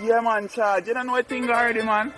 Yeah, man, charge. You don't know a thing already, man.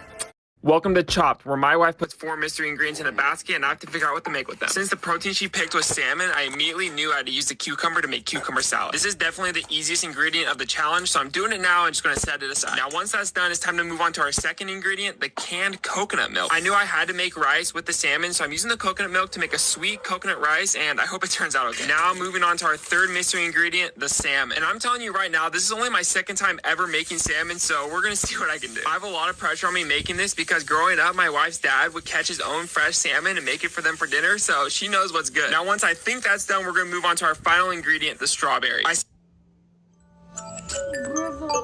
Welcome to Chopped, where my wife puts 4 mystery ingredients in a basket and I have to figure out what to make with them. Since the protein she picked was salmon, I immediately knew I had to use the cucumber to make cucumber salad. This is definitely the easiest ingredient of the challenge, so I'm doing it now and just gonna set it aside. Now, once that's done, it's time to move on to our second ingredient, the canned coconut milk. I knew I had to make rice with the salmon, so I'm using the coconut milk to make a sweet coconut rice, and I hope it turns out okay. Now, moving on to our third mystery ingredient, the salmon. And I'm telling you right now, this is only my second time ever making salmon, so we're gonna see what I can do. I have a lot of pressure on me making this because growing up, my wife's dad would catch his own fresh salmon and make it for them for dinner, so she knows what's good. Now, once I think that's done, we're gonna move on to our final ingredient, the strawberry. I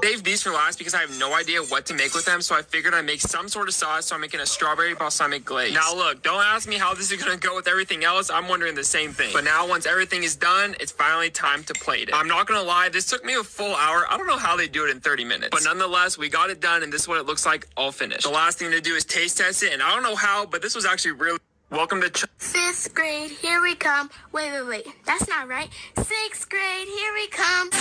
saved these for last because I have no idea what to make with them, so I figured I'd make some sort of sauce, so I'm making a strawberry balsamic glaze. Now look, don't ask me how this is gonna go with everything else, I'm wondering the same thing. But now, once everything is done, it's finally time to plate it. I'm not gonna lie, this took me a full hour. I don't know how they do it in 30 minutes. But nonetheless, we got it done, and this is what it looks like all finished. The last thing to do is taste test it, and I don't know how, but this was actually really... Welcome to... Fifth grade, here we come. Wait. That's not right. Sixth grade, here we come.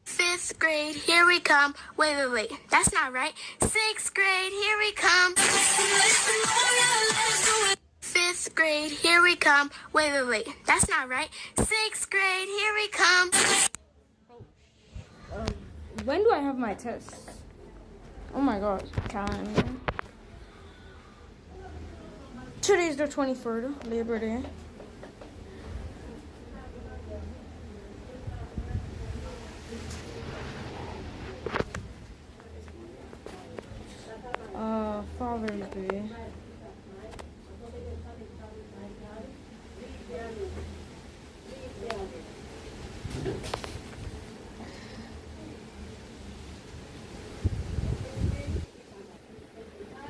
Fifth grade, here we come. Wait. That's not right. Sixth grade, here we come. Fifth grade, here we come. Wait. That's not right. Sixth grade, here we come. When do I have my test? Oh my gosh, calendar. Today's the 23rd, Labor Day. Father's Day.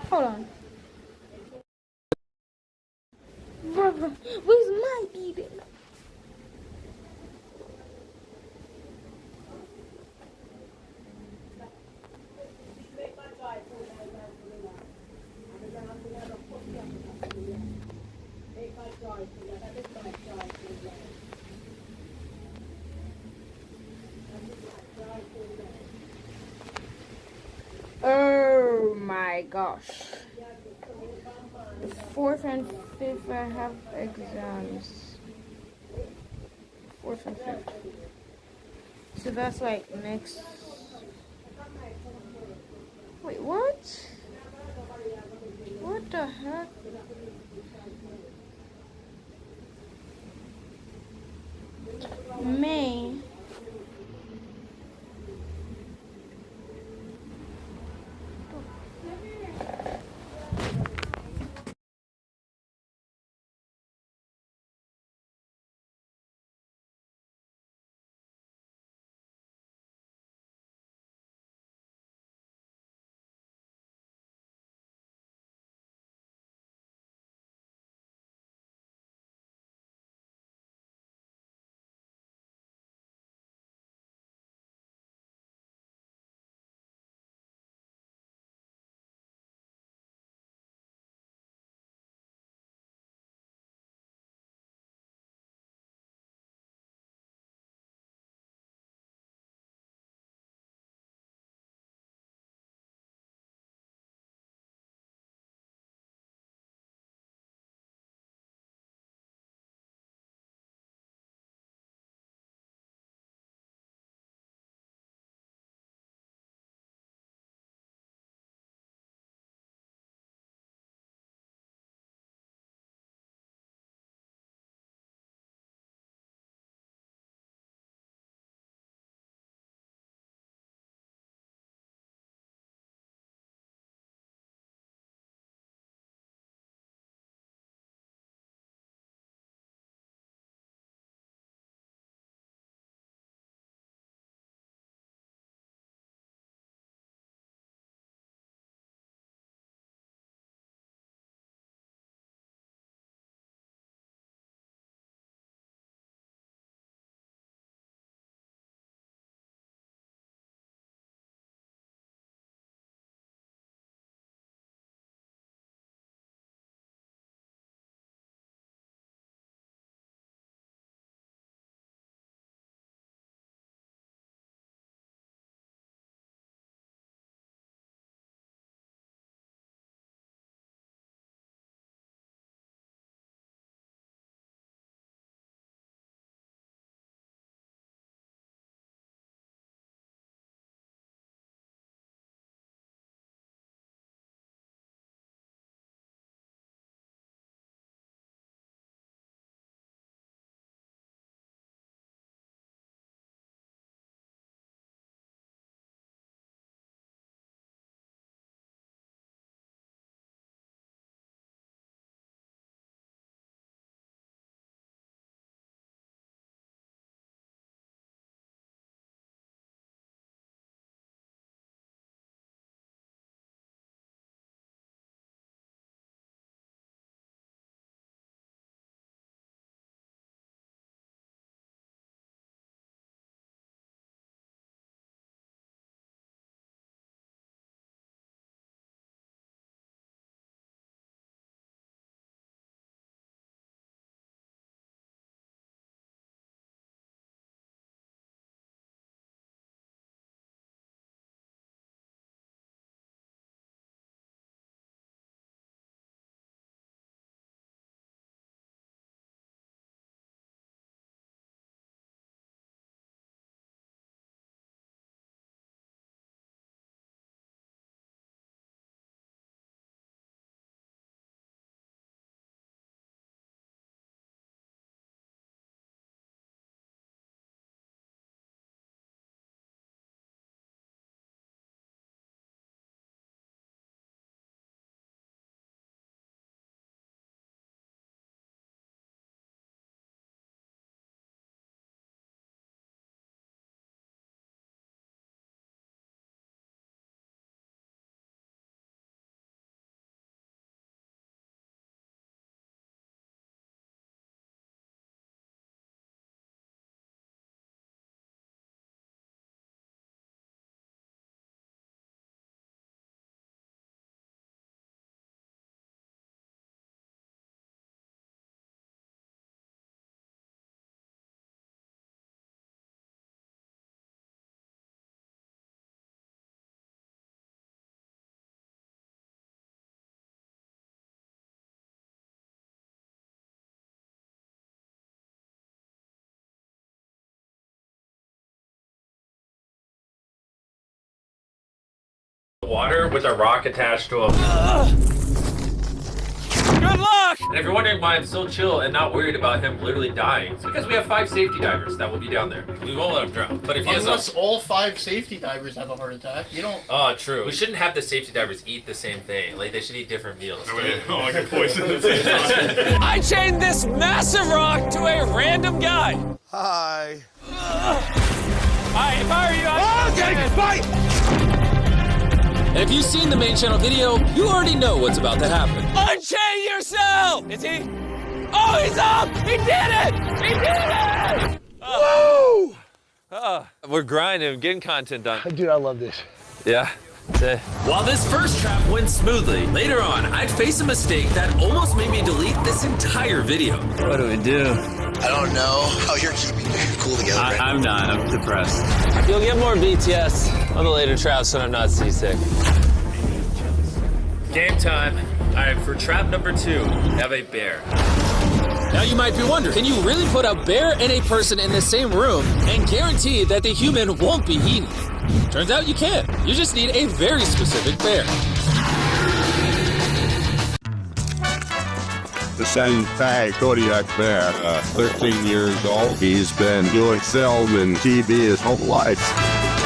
Hold on. Brother, where's my baby? Oh my gosh. The 4th and 5th I have exams. 4th and 5th. So that's like next. Wait, what? What the heck? May. water with a rock attached to him. Good luck! And if you're wondering why I'm so chill and not worried about him literally dying, it's because we have 5 safety divers that will be down there. We won't let him drown. But if he has Unless all 5 safety divers have a heart attack, you don't. Oh, true. We shouldn't have the safety divers eat the same thing. Like, they should eat different meals. I get poisoned at the same time. I chained this massive rock to a random guy. Hi. Hi, if I were you, I'd fight! And if you've seen the main channel video, you already know what's about to happen. Unchain yourself! Is he? Oh, he's up! He did it! He did it! Woo! We're grinding, getting content done. Dude, I love this. Yeah. While this first trap went smoothly, later on, I'd face a mistake that almost made me delete this entire video. What do we do? I don't know how you're keeping it cool together. I'm not. I'm depressed. You'll get more BTS on the later traps when I'm not seasick. Game time. All right, for trap number 2, have a bear. Now you might be wondering, can you really put a bear and a person in the same room and guarantee that the human won't be eaten? Turns out you can. You just need a very specific bear. The Shanghai Kodiak bear, 13 years old. He's been doing film and TV his whole life.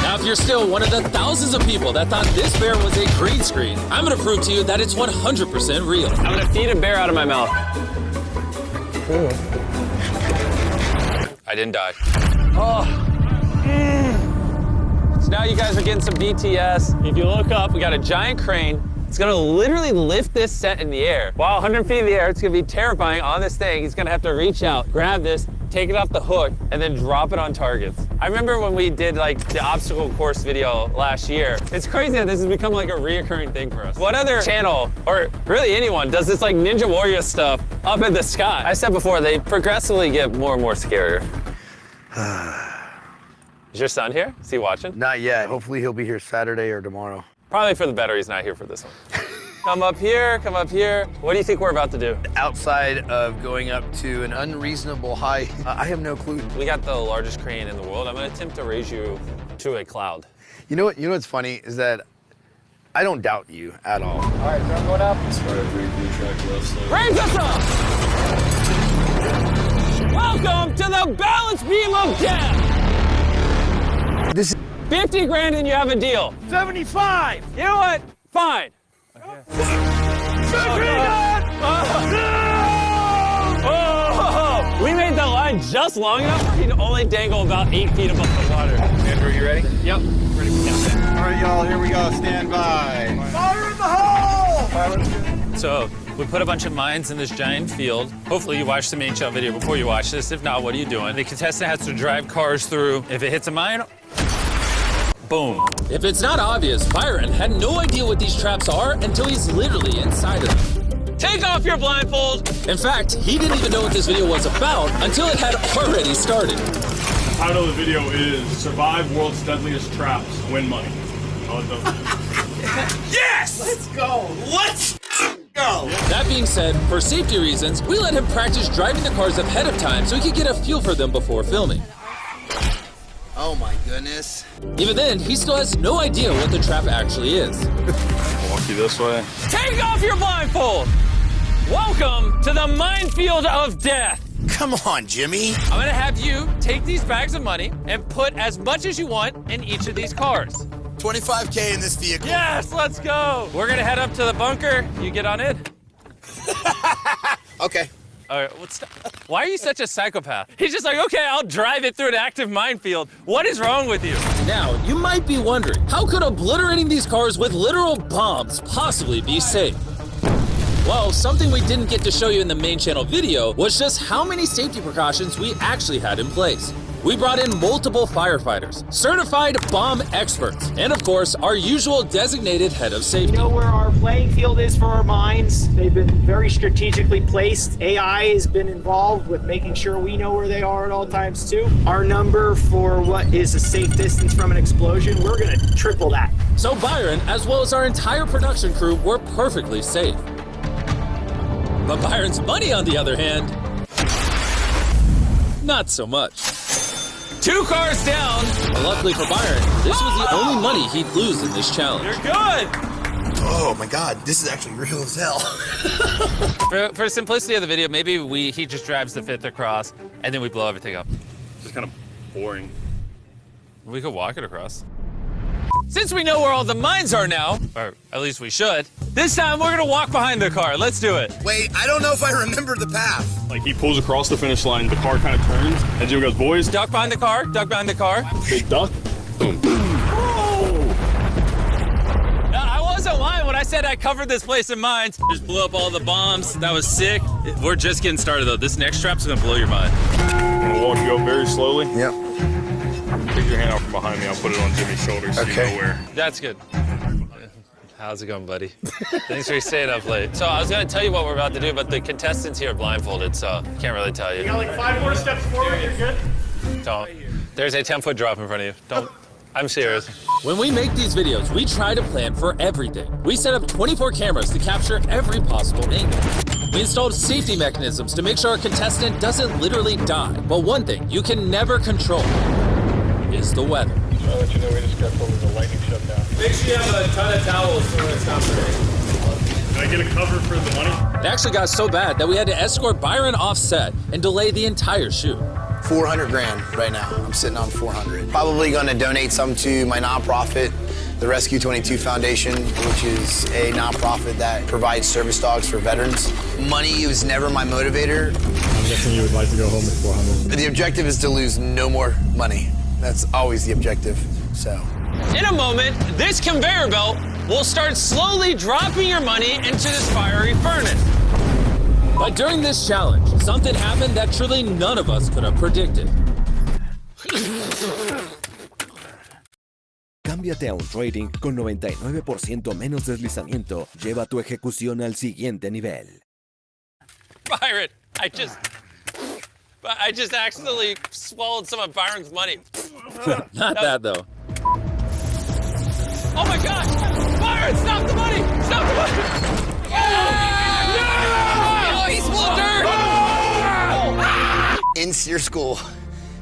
Now, if you're still one of the thousands of people that thought this bear was a green screen, I'm gonna prove to you that it's 100% real. I'm gonna feed a bear out of my mouth. I didn't die. Oh. So now you guys are getting some BTS. If you look up, we got a giant crane. It's gonna literally lift this set in the air. Wow, 100 feet in the air, it's gonna be terrifying on this thing. He's gonna have to reach out, grab this, take it off the hook, and then drop it on targets. I remember when we did like the obstacle course video last year. It's crazy that this has become like a reoccurring thing for us. What other channel, or really anyone, does this like Ninja Warrior stuff up in the sky? I said before, they progressively get more and more scarier. Is your son here? Is he watching? Not yet. Hopefully he'll be here Saturday or tomorrow. Probably for the better he's not here for this one. Come up here, come up here. What do you think we're about to do? Outside of going up to an unreasonable height, I have no clue. We got the largest crane in the world. I'm gonna attempt to raise you to a cloud. You know what's funny is that I don't doubt you at all. All right, so I'm going up. Raise us up! Welcome to the balance beam of death! This is 50 grand and you have a deal. 75! You know what? Fine. We made the line just long enough for you to only dangle about 8 feet above the water. Andrew, you ready? Yep. Ready for countdown. All right, y'all, here we go. Stand by. Fire in the hole! So we put a bunch of mines in this giant field. Hopefully you watched the main channel video before you watch this. If not, what are you doing? The contestant has to drive cars through. If it hits a mine, boom. If it's not obvious, Byron had no idea what these traps are until he's literally inside of them. Take off your blindfold. In fact, he didn't even know what this video was about until it had already started. The title of the video is Survive World's Deadliest Traps, Win Money. Yes! Let's go! Let's go! That being said, for safety reasons, we let him practice driving the cars ahead of time so he could get a feel for them before filming. Oh my goodness. Even then, he still has no idea what the trap actually is. Walk you this way. Take off your blindfold. Welcome to the minefield of death. Come on, Jimmy. I'm gonna have you take these bags of money and put as much as you want in each of these cars. 25K in this vehicle. Yes, let's go. We're gonna head up to the bunker. You get on in. Okay. All right, why are you such a psychopath? He's just like, okay, I'll drive it through an active minefield. What is wrong with you? Now, you might be wondering, how could obliterating these cars with literal bombs possibly be safe? Well, something we didn't get to show you in the main channel video was just how many safety precautions we actually had in place. We brought in multiple firefighters, certified bomb experts, and of course, our usual designated head of safety. We know where our playing field is for our mines. They've been very strategically placed. AI has been involved with making sure we know where they are at all times too. Our number for what is a safe distance from an explosion, we're gonna triple that. So Byron, as well as our entire production crew, were perfectly safe. But Byron's money, on the other hand, not so much. 2 cars down. But luckily for Byron, this was the only money he'd lose in this challenge. You're good. Oh my God, this is actually real as hell. For simplicity of the video, maybe he just drives the 5th across, and then we blow everything up. Just kind of boring. We could walk it across. Since we know where all the mines are now, or at least we should, this time we're gonna walk behind the car. Let's do it. Wait, I don't know if I remember the path. Like he pulls across the finish line, the car kind of turns, and Joe goes, boys, Duck behind the car, duck behind the car. big duck. Boom. I wasn't lying when I said I covered this place in mines. Just blew up all the bombs. That was sick. We're just getting started though. This next trap's gonna blow your mind. I'm gonna walk you up very slowly. Yep. Take your hand out from behind me. I'll put it on Jimmy's shoulder so you know where. That's good. How's it going, buddy? Thanks for staying up late. So I was gonna tell you what we're about to do, but the contestants here are blindfolded, so can't really tell you. You got like 5 more steps forward, you're good? Don't. There's a 10-foot drop in front of you. Don't. I'm serious. When we make these videos, we try to plan for everything. We set up 24 cameras to capture every possible angle. We installed safety mechanisms to make sure our contestant doesn't literally die. But one thing you can never control is the weather. I'll let you know we just got over the lightning shutdown. Make sure you have a ton of towels for when it stops raining. Can I get a cover for the money? It actually got so bad that we had to escort Byron off set and delay the entire shoot. 400 grand right now. I'm sitting on 400. Probably gonna donate some to my nonprofit, the Rescue 22 Foundation, which is a nonprofit that provides service dogs for veterans. Money was never my motivator. I'm guessing you would like to go home with 400. The objective is to lose no more money. That's always the objective, so. In a moment, this conveyor belt will start slowly dropping your money into this fiery furnace. But during this challenge, something happened that truly none of us could have predicted. Cámbiate a un trading con 99% menos deslizamiento. Lleva tu ejecución al siguiente nivel. Byron, I just accidentally swallowed some of Byron's money. Not that though. Oh my God! Byron, stop the money! Stop the money! Oh, he's full of dirt! In SEER school,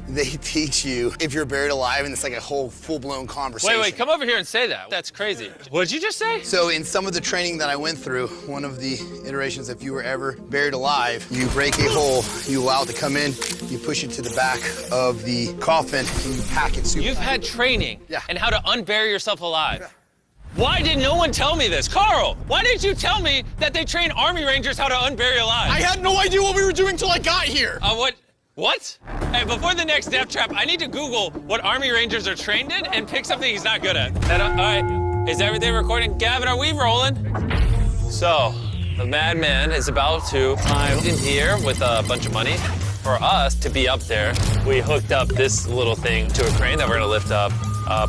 they teach you if you're buried alive, and it's like a whole full-blown conversation. Wait, come over here and say that. That's crazy. What did you just say? So in some of the training that I went through, one of the iterations, if you were ever buried alive, you break a hole, you allow it to come in, you push it to the back of the coffin, and you pack it super You've tight. had training Yeah. and how to unbury yourself alive. Yeah. Why did no one tell me this? Carl, why didn't you tell me that they train Army Rangers how to unbury alive? I had no idea what we were doing till I got here. What? Hey, before the next death trap, I need to Google what Army Rangers are trained in and pick something he's not good at. All right, is everything recording? Gavin, are we rolling? So, the madman is about to climb in here with a bunch of money. For us to be up there, we hooked up this little thing to a crane that we're gonna lift up.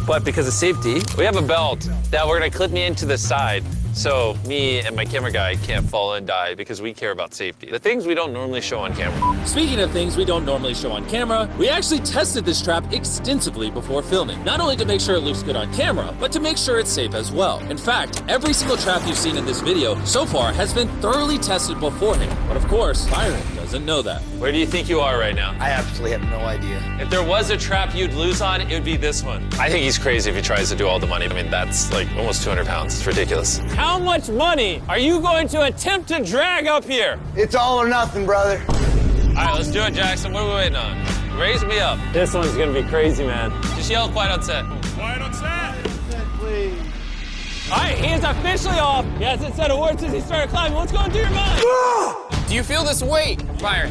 But because of safety, we have a belt that we're gonna clip me into the side so me and my camera guy can't fall and die because we care about safety. The things we don't normally show on camera. Speaking of things we don't normally show on camera, we actually tested this trap extensively before filming. Not only to make sure it looks good on camera, but to make sure it's safe as well. In fact, every single trap you've seen in this video so far has been thoroughly tested beforehand. But of course, Byron doesn't know that. Where do you think you are right now? I absolutely have no idea. If there was a trap you'd lose on, it would be this one. I think he's crazy if he tries to do all the money. I mean, that's like almost 200 pounds. It's ridiculous. How much money are you going to attempt to drag up here? It's all or nothing, brother. All right, let's do it, Jackson. What are we waiting on? Raise me up. This one's gonna be crazy, man. Just yell quiet on set. Quiet on set. Please. All right, he is officially off. He hasn't said a word since he started climbing. What's going through your mind? Do you feel this weight, Byron?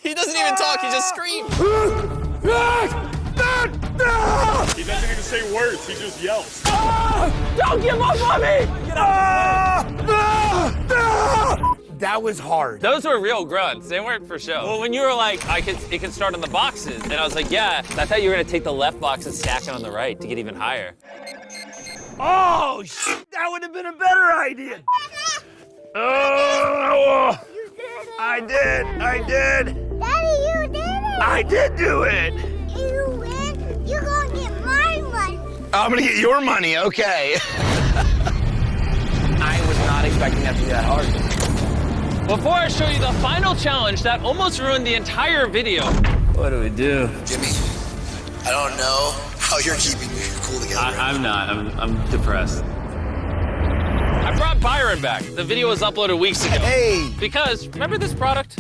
He doesn't even talk, he just screams. He doesn't even say words, he just yells. Don't give up on me! That was hard. Those were real grunts. They weren't for show. Well, when you were like, it can start on the boxes, and I was like, yeah, I thought you were gonna take the left box and stack it on the right to get even higher. Oh, shit, that would have been a better idea. Oh, You did it. I did. Daddy, you did it. I did do it. You win. You're gonna get my money. I'm gonna get your money, okay. I was not expecting that to be that hard. Before I show you the final challenge that almost ruined the entire video, What do we do? Jimmy, I don't know how you're keeping your cool together. I'm not. I'm depressed. I brought Byron back. The video was uploaded weeks ago. Hey! Because, remember this product?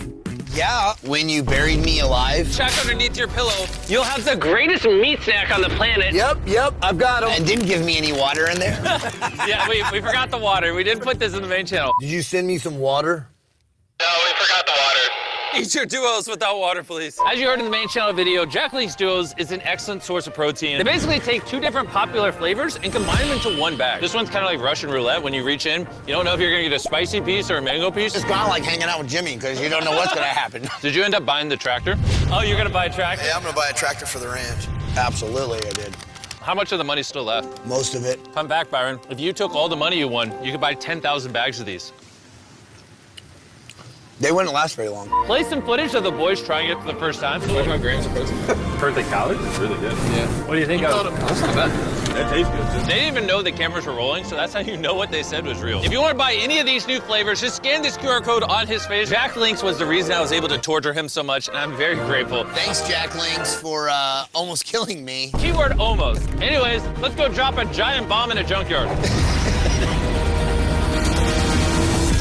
Yeah, when you buried me alive. Check underneath your pillow. You'll have the greatest meat snack on the planet. Yep, I've got him. And didn't give me any water in there. Yeah, we forgot the water. We didn't put this in the main channel. Did you send me some water? No, we forgot the water. Eat your duos without water, please. As you heard in the main channel video, Jack Link's Duos is an excellent source of protein. They basically take two different popular flavors and combine them into one bag. This one's kind of like Russian roulette. When you reach in, you don't know if you're gonna get a spicy piece or a mango piece. It's kind of like hanging out with Jimmy because you don't know what's gonna happen. Did you end up buying the tractor? Oh, you're gonna buy a tractor? Yeah, I'm gonna buy a tractor for the ranch. Absolutely, I did. How much of the money's still left? Most of it. Come back, Byron. If you took all the money you won, you could buy 10,000 bags of these. They wouldn't last very long. Play some footage of the boys trying it for the first time. 25 grams of protein. Perfect calories? It's really good. Yeah. What do you think of it? That's not bad. That tastes good. They didn't even know the cameras were rolling, so that's how you know what they said was real. If you want to buy any of these new flavors, just scan this QR code on his face. Jack Links was the reason I was able to torture him so much, and I'm very grateful. Thanks, Jack Links, for almost killing me. Keyword almost. Anyways, let's go drop a giant bomb in a junkyard.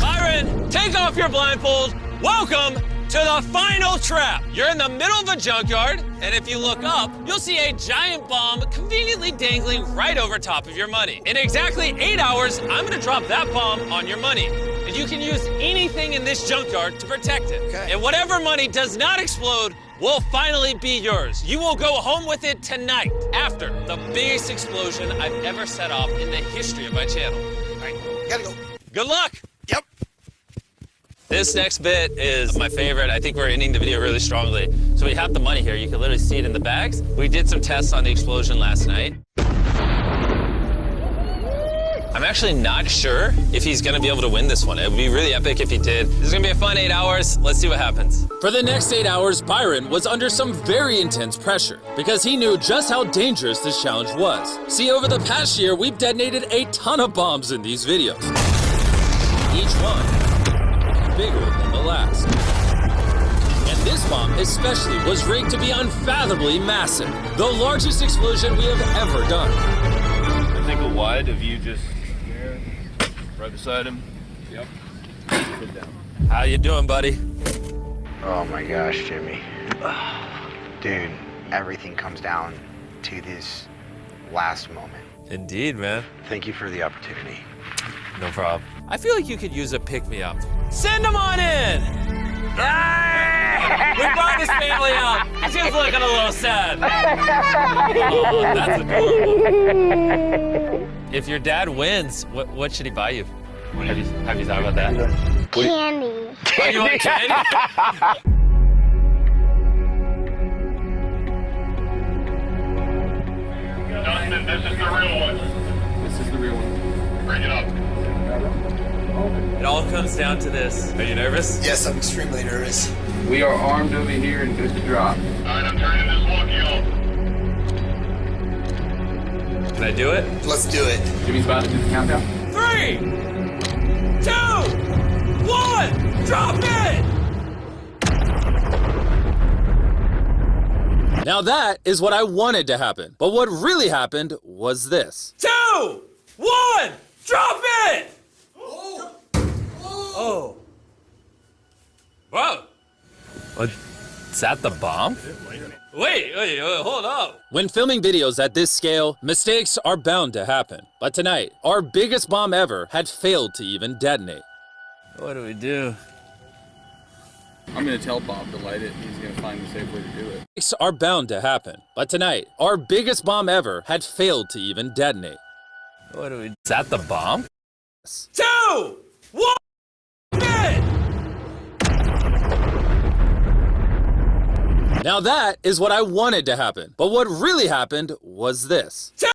Byron, take off your blindfold. Welcome to the final trap. You're in the middle of a junkyard, and if you look up, you'll see a giant bomb conveniently dangling right over top of your money. In exactly 8 hours, I'm gonna drop that bomb on your money. And you can use anything in this junkyard to protect it. Okay. And whatever money does not explode will finally be yours. You will go home with it tonight after the biggest explosion I've ever set off in the history of my channel. All right, gotta go. Good luck. Yep. This next bit is my favorite. I think we're ending the video really strongly. So we have the money here. You can literally see it in the bags. We did some tests on the explosion last night. I'm actually not sure if he's gonna be able to win this one. It would be really epic if he did. This is gonna be a fun 8 hours. Let's see what happens. For the next 8 hours, Byron was under some very intense pressure because he knew just how dangerous this challenge was. See, over the past year, we've detonated a ton of bombs in these videos. Each one bigger than the last. And this bomb especially was rigged to be unfathomably massive, the largest explosion we have ever done. I think a wide of you just there, right beside him. Yep. Sit down. How you doing, buddy? Oh my gosh, Jimmy. Dude, everything comes down to this last moment. Indeed, man. Thank you for the opportunity. No problem. I feel like you could use a pick-me-up. Send him on in! We brought his family out. He's just looking a little sad. Oh, that's adorable. If your dad wins, what should he buy you? Have you thought about that? Candy. Oh, you want candy? Dustin, this is the real one. This is the real one. Bring it up. It all comes down to this. Are you nervous? Yes, I'm extremely nervous. We are armed over here and good to drop. All right, I'm turning this walkie off. Can I do it? Let's do it. Jimmy's about to do the countdown. 3, 2, 1, drop it! Now that is what I wanted to happen. But what really happened was this. 2, 1, drop it! Oh. Whoa. Is that the bomb? Wait, hold up. When filming videos at this scale, mistakes are bound to happen. But tonight, our biggest bomb ever had failed to even detonate. What do we do? I'm gonna tell Bob to light it. He's gonna find the safe way to do it. Mistakes are bound to happen. But tonight, our biggest bomb ever had failed to even detonate. What do we do? Is that the bomb? 2, 1, Now that is what I wanted to happen. But what really happened was this.